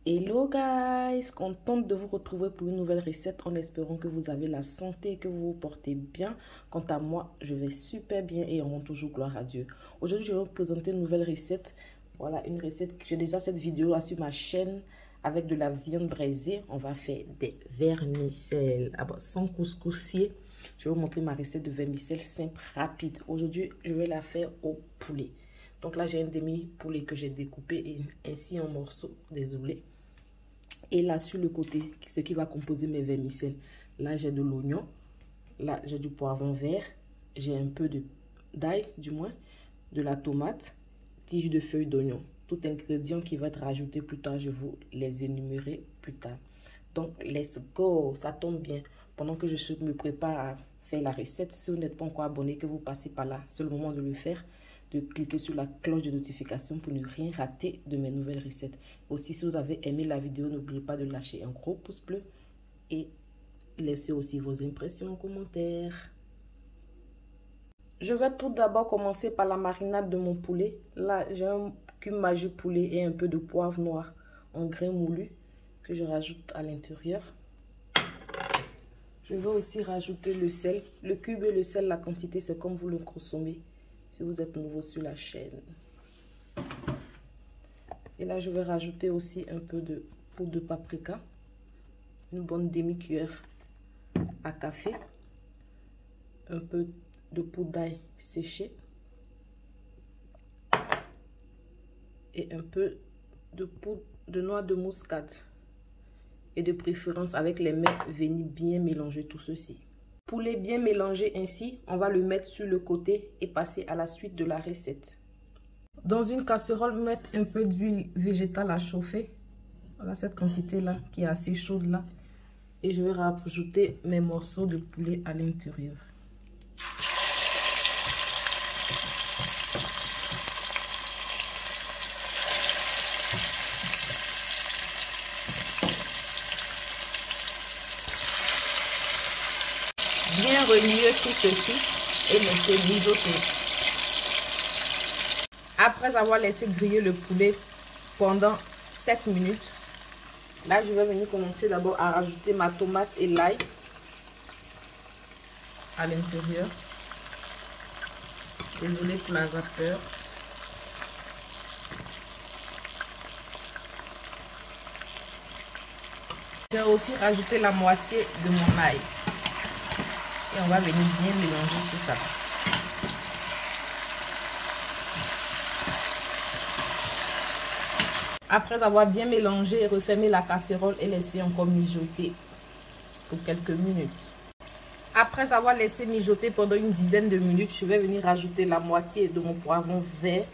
Hello guys, contente de vous retrouver pour une nouvelle recette en espérant que vous avez la santé et que vous vous portez bien. Quant à moi, je vais super bien et on rend toujours gloire à Dieu. Aujourd'hui, je vais vous présenter une nouvelle recette. Voilà, une recette, j'ai déjà cette vidéo là sur ma chaîne avec de la viande braisée. On va faire des vermicelles sans couscoussier. Je vais vous montrer ma recette de vermicelles simple, rapide. Aujourd'hui, je vais la faire au poulet. Donc là, j'ai un demi-poulet que j'ai découpé ainsi en morceaux, désolé. Et là, sur le côté, ce qui va composer mes vermicelles. Là, j'ai de l'oignon. Là, j'ai du poivron vert. J'ai un peu d'ail, du moins. De la tomate. Tige de feuilles d'oignon. Tout ingrédient qui va être rajouté plus tard, je vous les énumérerai plus tard. Donc, let's go. Ça tombe bien. Pendant que je me prépare à faire la recette, si vous n'êtes pas encore abonné, que vous passez par là, c'est le moment de le faire. De cliquer sur la cloche de notification pour ne rien rater de mes nouvelles recettes. Aussi, si vous avez aimé la vidéo, n'oubliez pas de lâcher un gros pouce bleu et laissez aussi vos impressions en commentaire. Je vais tout d'abord commencer par la marinade de mon poulet. Là, j'ai un cumin Maggi poulet et un peu de poivre noir en grains moulus que je rajoute à l'intérieur. Je vais aussi rajouter le sel. Le cube et le sel, la quantité, c'est comme vous le consommez. Si vous êtes nouveau sur la chaîne. Et là, je vais rajouter aussi un peu de poudre de paprika. Une bonne demi-cuillère à café. Un peu de poudre d'ail séché. Et un peu de poudre de noix de muscade. Et de préférence avec les mains, venez bien mélanger tout ceci. Poulet bien mélangé ainsi, on va le mettre sur le côté et passer à la suite de la recette. Dans une casserole, mettre un peu d'huile végétale à chauffer. Voilà cette quantité là qui est assez chaude là. Et je vais rajouter mes morceaux de poulet à l'intérieur. Bien remuer tout ceci et laisser mijoter. Après avoir laissé griller le poulet pendant 7 minutes, là je vais venir commencer d'abord à rajouter ma tomate et l'ail à l'intérieur. Désolé pour la vapeur. J'ai aussi rajouté la moitié de mon ail. Et on va venir bien mélanger tout ça. Après avoir bien mélangé, refermer la casserole et laisser encore mijoter pour quelques minutes. Après avoir laissé mijoter pendant une dizaine de minutes, je vais venir rajouter la moitié de mon poivron vert,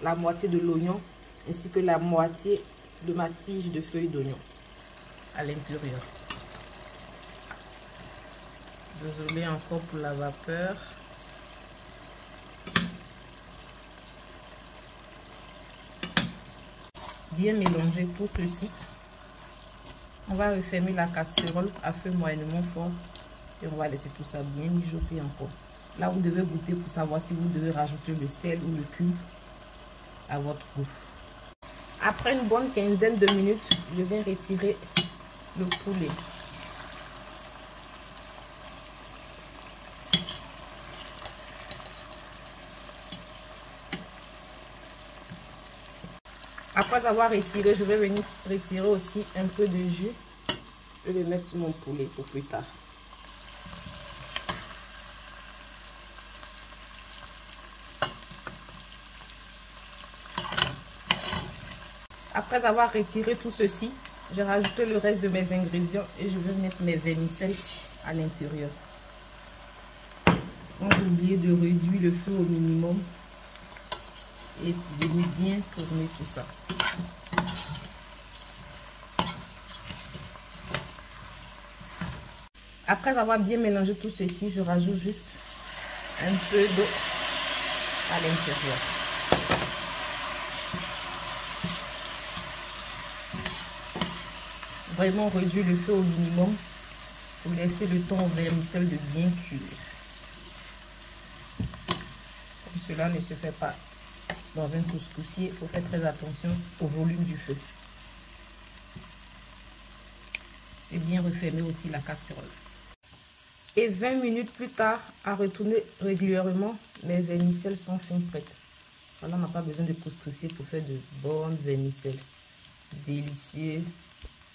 la moitié de l'oignon, ainsi que la moitié de ma tige de feuilles d'oignon à l'intérieur. Désolé encore pour la vapeur. Bien mélanger tout ceci. On va refermer la casserole à feu moyennement fort et on va laisser tout ça bien mijoter encore. Là, vous devez goûter pour savoir si vous devez rajouter le sel ou le cube à votre goût. Après une bonne quinzaine de minutes, je vais retirer le poulet. Après avoir retiré, je vais venir retirer aussi un peu de jus et le mettre sur mon poulet pour plus tard. Après avoir retiré tout ceci, j'ai rajouté le reste de mes ingrédients et je vais mettre mes vermicelles à l'intérieur. Sans oublier de réduire le feu au minimum et de bien tourner tout ça. Après avoir bien mélangé tout ceci, je rajoute juste un peu d'eau à l'intérieur. Vraiment réduire le feu au minimum pour laisser le temps aux vermicelles de bien cuire. Comme cela ne se fait pas dans un couscoussier, il faut faire très attention au volume du feu. et bien refermer aussi la casserole. Et 20 minutes plus tard, à retourner régulièrement, mes vermicelles sont fin prêtes. Voilà, on n'a pas besoin de couscoussier pour faire de bonnes vermicelles. Délicieux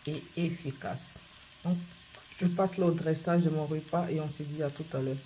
et efficace. Donc, je passe là au dressage de mon repas et on se dit à tout à l'heure.